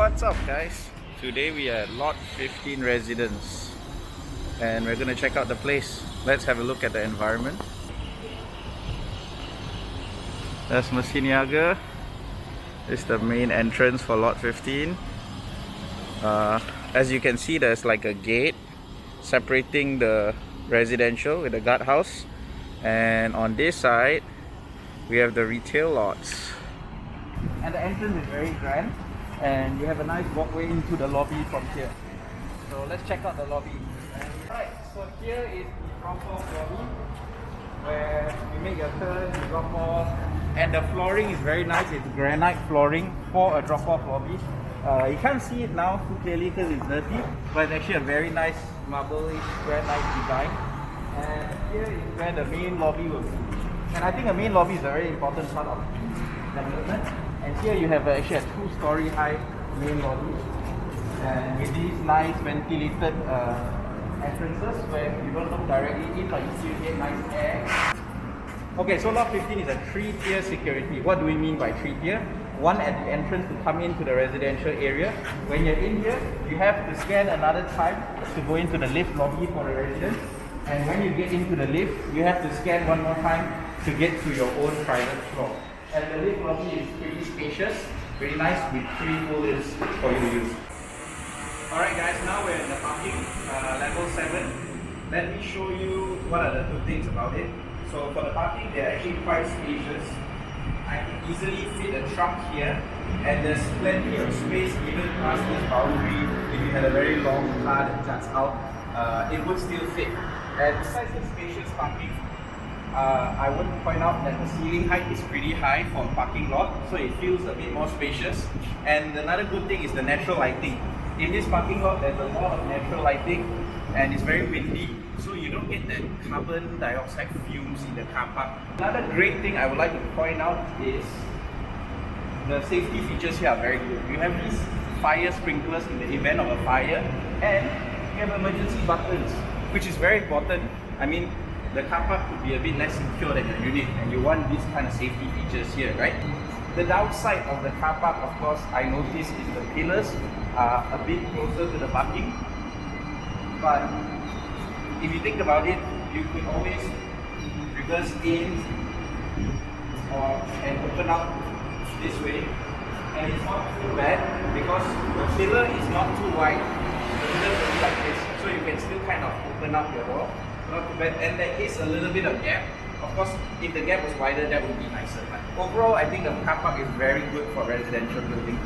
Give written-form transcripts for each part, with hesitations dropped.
What's up, guys? Today we are at lot 15 residence and we're gonna check out the place. Let's have a look at the environment. That's Masiniaga. This is the main entrance for lot 15. As you can see, there's like a gate separating the residential with the guardhouse, and on this side we have the retail lots. And the entrance is very grand, and you have a nice walkway into the lobby from here. So let's check out the lobby. Alright, so here is the drop-off lobby, where you make your turn, you drop off, and the flooring is very nice. It's granite flooring for a drop-off lobby. You can't see it now too clearly because it's dirty, but it's actually a very nice marble-ish granite design. And here is where the main lobby will be. And I think the main lobby is a very important part of the development. And here you have actually a 2-story high main lobby, and with these nice ventilated entrances where you don't look directly in, but you still get nice air. Okay, so lot 15 is a 3-tier security. What do we mean by 3-tier? One at the entrance to come into the residential area. When you're in here, you have to scan another time to go into the lift lobby for the residents. And when you get into the lift, you have to scan one more time to get to your own private floor. And the lift lobby is pretty spacious, very nice with 3 full lifts for you to use. Alright guys, now we're in the parking, level 7. Let me show you what are the 2 things about it. So for the parking, they're actually quite spacious. I can easily fit a truck here, and there's plenty of space even past this boundary. If you had a very long car that juts out, it would still fit. And besides the spacious parking, I would point out that the ceiling height is pretty high for a parking lot, so it feels a bit more spacious. And another good thing is the natural lighting. In this parking lot, there's a lot of natural lighting, and it's very windy, so you don't get that carbon dioxide fumes in the car park. Another great thing I would like to point out is the safety features here are very good. You have these fire sprinklers in the event of a fire, and you have emergency buttons, which is very important. I mean, the car park could be a bit less secure than your unit, and you want these kind of safety features here, right? The downside of the car park, of course, I noticed is the pillars are a bit closer to the parking. But if you think about it, you could always reverse in and open up this way, and it's not too bad because the pillar is not too wide. The pillar will be like this, so you can still kind of open up your door. Not too bad, and there is a little bit of gap. Of course, if the gap was wider, that would be nicer. But overall, I think the car park is very good for residential building.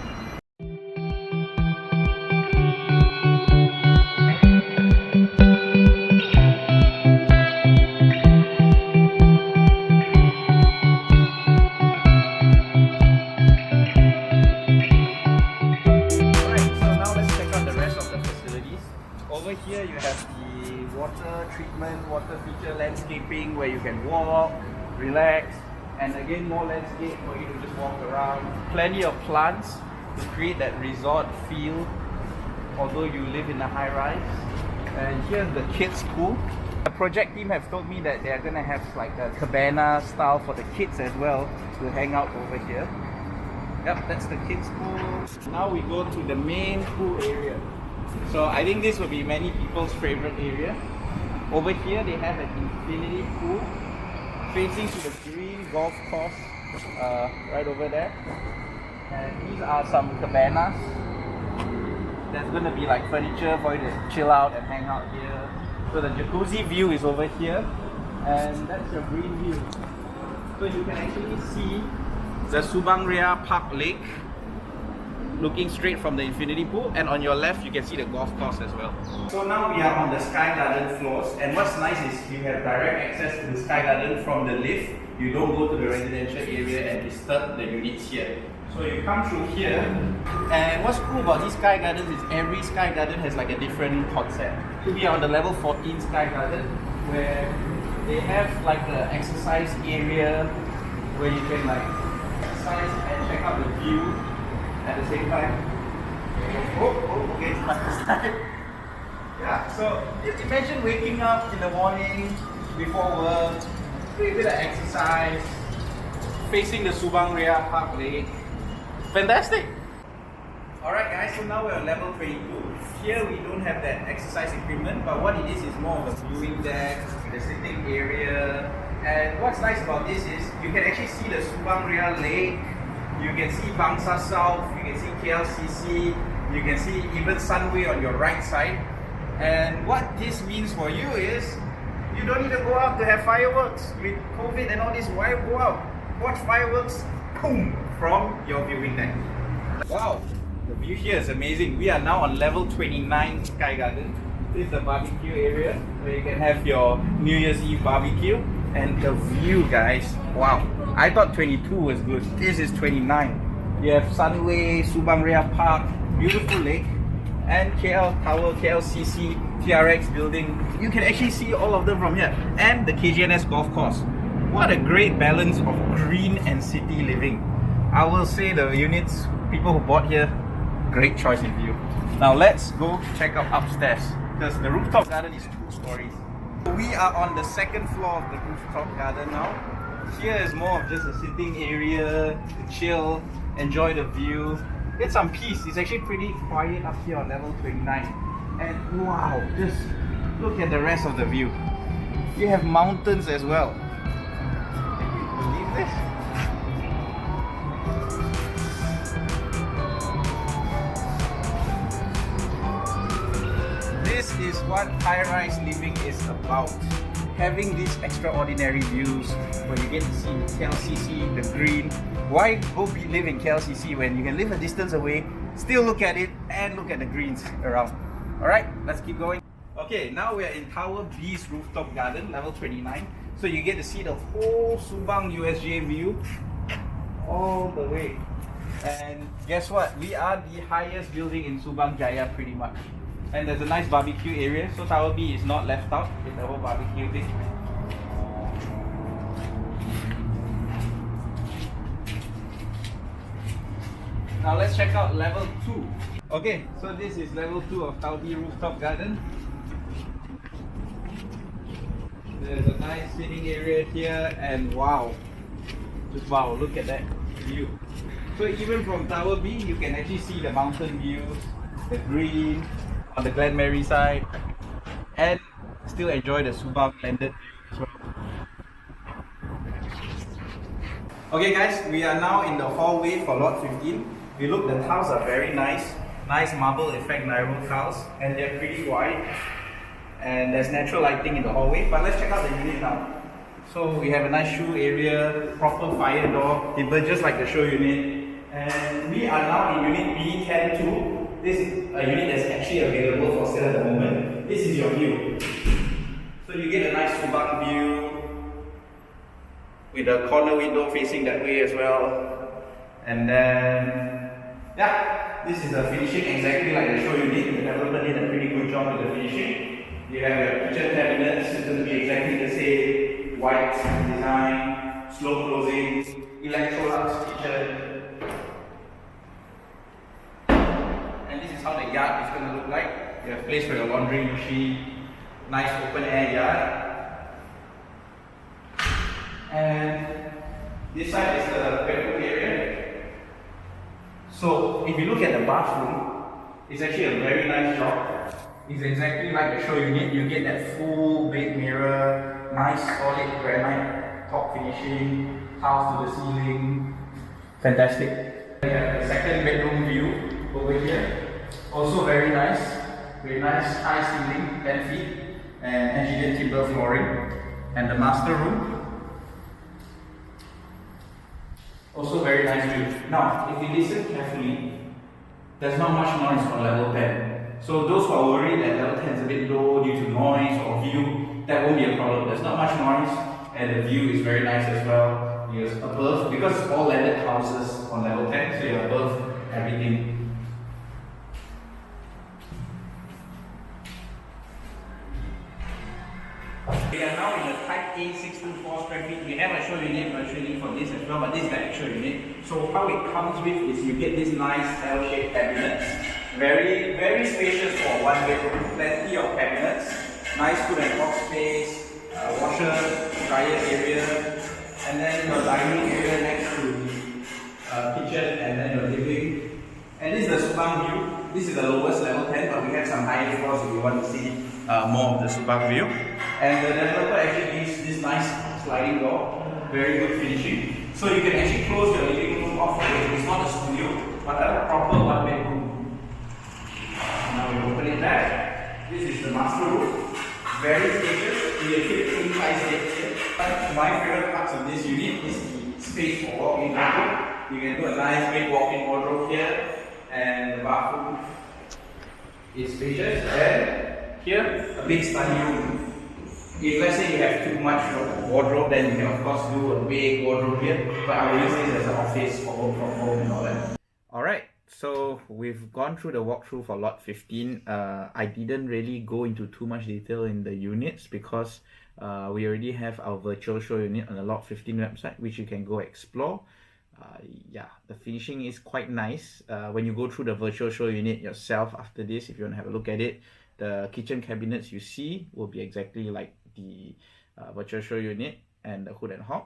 Over here you have the water treatment, water feature landscaping where you can walk, relax, and again more landscape for you to just walk around. Plenty of plants to create that resort feel, although you live in a high rise. And here's the kids pool. The project team have told me that they are going to have like a cabana style for the kids as well to hang out over here. Yep, that's the kids pool. Now we go to the main pool area. So I think this will be many people's favorite area. Over here they have an infinity pool facing to the green golf course right over there. And these are some cabanas. There's going to be like furniture for you to chill out and hang out here. So the jacuzzi view is over here, and that's your green view. So you can actually see the Subang Jaya Park Lake looking straight from the infinity pool, and on your left you can see the golf course as well. So now we are on the Sky Garden floors, and what's nice is you have direct access to the Sky Garden from the lift. You don't go to the residential area and disturb the units here. So you come through here, and what's cool about these Sky Gardens is every Sky Garden has like a different concept. We are on the level 14 Sky Garden, where they have like an exercise area where you can like exercise and check out the view at the same time. Okay, it's my side. Yeah, so just imagine waking up in the morning before work, do a bit of exercise, facing the Subang Jaya Park Lake. Fantastic! Alright guys, so now we're on level 22. Here we don't have that exercise equipment, but what it is more of a viewing deck, the sitting area. And what's nice about this is you can actually see the Subang Jaya Lake, you can see Bangsa South, you can see KLCC, you can see even Sunway on your right side. And what this means for you is you don't need to go out to have fireworks. With COVID and all this, why go out? Watch fireworks, boom, from your viewing deck. Wow, the view here is amazing. We are now on level 29 Sky Garden. This is the barbecue area where you can have your New Year's Eve barbecue. And the view, guys, wow. I thought 22 was good. This is 29. You have Sunway, Subang Jaya Park, beautiful lake, and KL Tower, KLCC, TRX building. You can actually see all of them from here. And the KGNS golf course. What a great balance of green and city living. I will say the units, people who bought here, great choice in view. Now let's go check out upstairs, because the rooftop garden is 2 stories. We are on the 2nd floor of the rooftop garden now. Here is more of just a sitting area to chill, enjoy the view, get some peace. It's actually pretty quiet up here on level 29. And wow, just look at the rest of the view. You have mountains as well. Can you believe this? This is what high-rise living is about. Having these extraordinary views where you get to see the KLCC, the green. Why go live in KLCC when you can live a distance away, still look at it, and look at the greens around? Alright, let's keep going. Okay, now we're in Tower B's rooftop garden, level 29. So you get to see the whole Subang USJ view all the way. And guess what? We are the highest building in Subang Jaya pretty much. And there's a nice barbecue area, so Tower B is not left out with the whole barbecue thing. Now let's check out level 2. Okay, so this is level 2 of Tower B rooftop garden. There's a nice sitting area here, and wow, just wow, look at that view. So even from Tower B, you can actually see the mountain views, the green, on the Glen Mary side, and still enjoy the Subang blended view as well. Okay guys, we are now in the hallway for lot 15. If you look, the tiles are very nice. Nice marble effect Nairo tiles, and they're pretty wide. And there's natural lighting in the hallway. But let's check out the unit now. So we have a nice shoe area, proper fire door, just like the show unit. And we are now in unit B102. This is a unit that's actually available for sale at the moment. This is your view. So you get a nice Subang view with a corner window facing that way as well. And then, yeah, this is the finishing exactly like the show unit. The developer did a pretty good job with the finishing. You have your kitchen cabinets, it's going to be exactly the same. White design, slow closing, Electrolux kitchen. And this is how the yard is going to look like. You have a place for your laundry machine, nice open air yard. And this side is the bedroom area. So if you look at the bathroom, it's actually a very nice job. It's exactly like the show unit. You get that full bed mirror, nice solid granite top finishing, tiles to the ceiling. Fantastic. We have the 2nd bedroom view over here. Also very nice high ceiling, 10 feet, and engineered timber flooring. And the master room. Also very nice view. Now, if you listen carefully, there's not much noise on level 10. So those who are worried that level 10 is a bit low due to noise or view, that won't be a problem. There's not much noise, and the view is very nice as well. You're above, because it's all landed houses on level 10, so you're above everything. We are now in the type A624 square feet. We have a show unit virtually for this as well, but this is the actual unit. So how it comes with is you get this nice L-shaped cabinets. Very, very spacious for 1 bedroom. Plenty of cabinets. Nice food and talk space. Washer, dryer area. And then your dining area next to the kitchen, and then your living. And this is the Subang you want to see more of the Subang view. And the developer actually gives this nice sliding door, very good finishing. So you can actually close your living room off. It's not a studio, but a proper one bedroom. Now we open it back. This is the master room. Very spacious. We have fit king size beds here. But my favorite parts of this unit is the space for walk-in wardrobe. You can do a nice big walk-in wardrobe here, and the bathroom is spacious. And here, a big study room. If let's say you have too much wardrobe, then you can of course do a big wardrobe here. But I will use this as an office for work from home and all that. Alright, so we've gone through the walkthrough for lot 15. I didn't really go into too much detail in the units because we already have our virtual show unit on the lot 15 website, which you can go explore. Yeah, the finishing is quite nice. When you go through the virtual show unit yourself after this, if you want to have a look at it, the kitchen cabinets you see will be exactly like the virtual show unit and the hood and hob.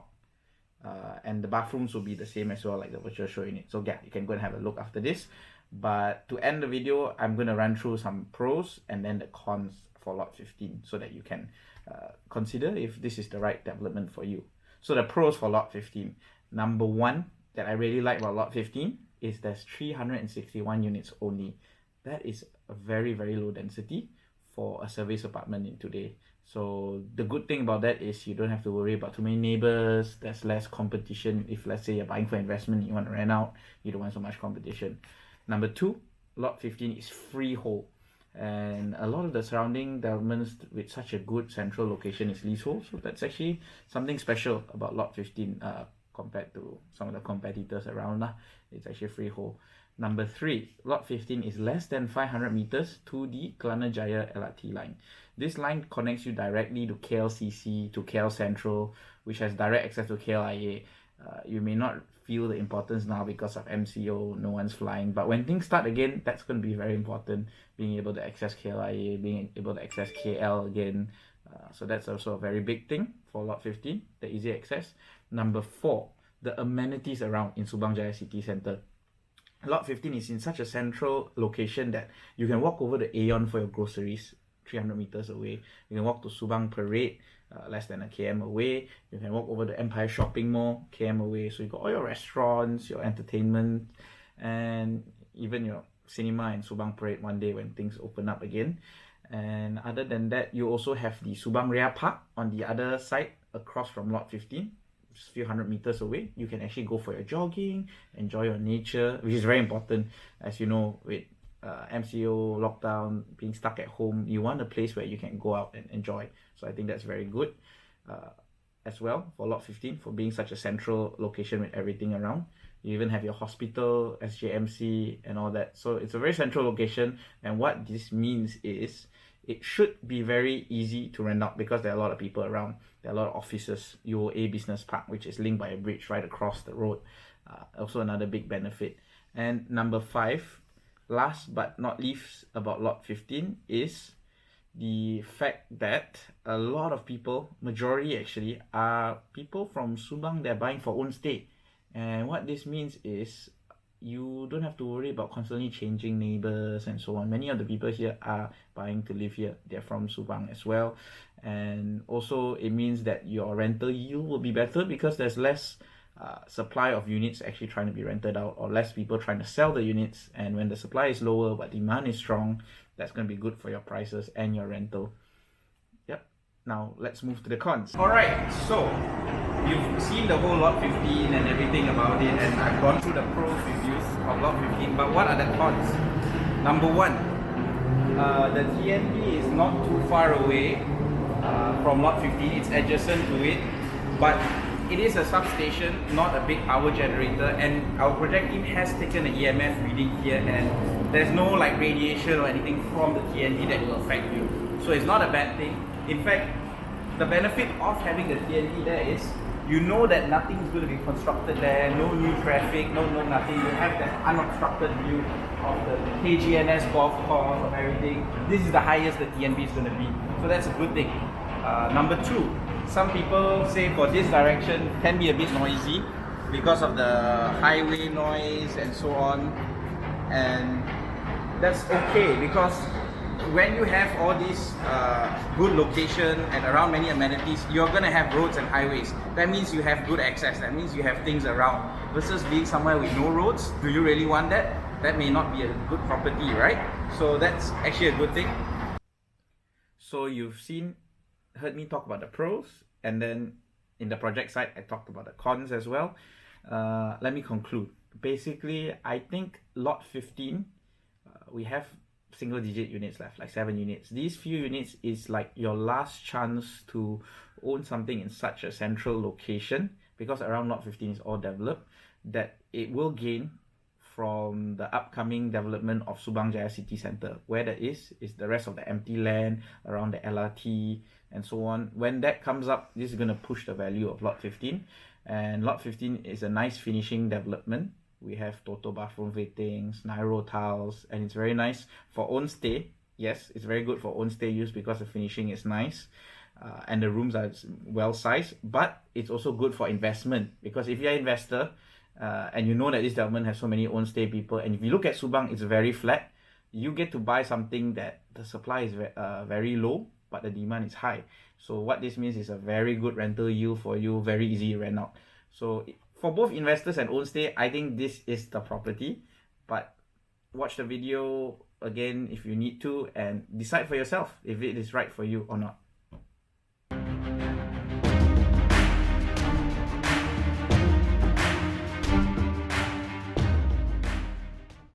And the bathrooms will be the same as well, like the virtual show unit. So yeah, you can go and have a look after this. But to end the video, I'm going to run through some pros and then the cons for lot 15 so that you can consider if this is the right development for you. So the pros for lot 15. Number one that I really like about lot 15 is there's 361 units only. That is a very, very low density for a service apartment in today. So the good thing about that is you don't have to worry about too many neighbors. There's less competition. If let's say you're buying for investment, you want to rent out, you don't want so much competition. Number two, lot 15 is freehold. And a lot of the surrounding developments with such a good central location is leasehold. So that's actually something special about lot 15 compared to some of the competitors around. It's actually freehold. Number three, lot 15 is less than 500 meters to the Subang Jaya LRT line. This line connects you directly to KLCC, to KL Central, which has direct access to KLIA. You may not feel the importance now because of MCO, no one's flying, but when things start again, that's going to be very important, being able to access KLIA, being able to access KL again. So that's also a very big thing for lot 15, the easy access. Number four, the amenities around in Subang Jaya City Centre. Lot 15 is in such a central location that you can walk over the Aeon for your groceries, 300 meters away. You can walk to Subang Parade, less than a km away. You can walk over the Empire Shopping Mall, km away. So you got all your restaurants, your entertainment, and even your cinema in Subang Parade one day when things open up again. And other than that, you also have the Subang Raya Park on the other side across from lot 15. A few hundred meters away. You can actually go for your jogging, enjoy your nature, which is very important. As you know, with MCO, lockdown, being stuck at home, you want a place where you can go out and enjoy. So I think that's very good as well for lot 15 for being such a central location with everything around. You even have your hospital, SJMC and all that. So it's a very central location, and what this means is it should be very easy to rent out because there are a lot of people around. There are a lot of offices. UOA Business Park, which is linked by a bridge right across the road. Also another big benefit. And number five, last but not least about lot 15 is the fact that a lot of people, majority actually, are people from Subang that are buying for own stay. And what this means is you don't have to worry about constantly changing neighbors and so on. Many of the people here are buying to live here. They're from Subang as well. And also it means that your rental yield will be better because there's less supply of units actually trying to be rented out, or less people trying to sell the units. And when the supply is lower but demand is strong, that's going to be good for your prices and your rental. Yep. Now let's move to the cons. Alright, so you've seen the whole lot 15 and everything about it, and I've gone through the pros reviews of lot 15, but what are the cons? Number one, the TNB is not too far away from lot 15. It's adjacent to it, but it is a substation, not a big power generator, and our project team has taken an EMF reading here, and there's no like radiation or anything from the TNB that will affect you. So it's not a bad thing. In fact, the benefit of having the TNB there is you know that nothing is going to be constructed there, no new traffic, no nothing. You have that unobstructed view of the KGNS golf course, of everything. This is the highest the TNB is going to be. So that's a good thing. Number two, some people say for this direction can be a bit noisy because of the highway noise and so on. And that's okay because when you have all these good location and around many amenities, you're gonna have roads and highways. That means you have good access. That means you have things around. Versus being somewhere with no roads, do you really want that? That may not be a good property, right? So that's actually a good thing. So you've heard me talk about the pros, and then in the project side, I talked about the cons as well. Let me conclude. Basically, I think lot 15, we have single digit units left, like 7 units. These few units is like your last chance to own something in such a central location, because around lot 15 is all developed, that it will gain from the upcoming development of Subang Jaya City Centre. Where that is the rest of the empty land around the LRT and so on. When that comes up, this is going to push the value of lot 15. And lot 15 is a nice finishing development. We have Toto bathroom fittings, Nairo tiles, and it's very nice for own stay. Yes, it's very good for own stay use because the finishing is nice. And the rooms are well sized, but it's also good for investment, because if you're an investor, and you know that this development has so many own stay people, and if you look at Subang, it's very flat, you get to buy something that the supply is very low, but the demand is high. So what this means is a very good rental yield for you, very easy to rent out. So for both investors and own stay, I think this is the property. But watch the video again if you need to, and decide for yourself if it is right for you or not.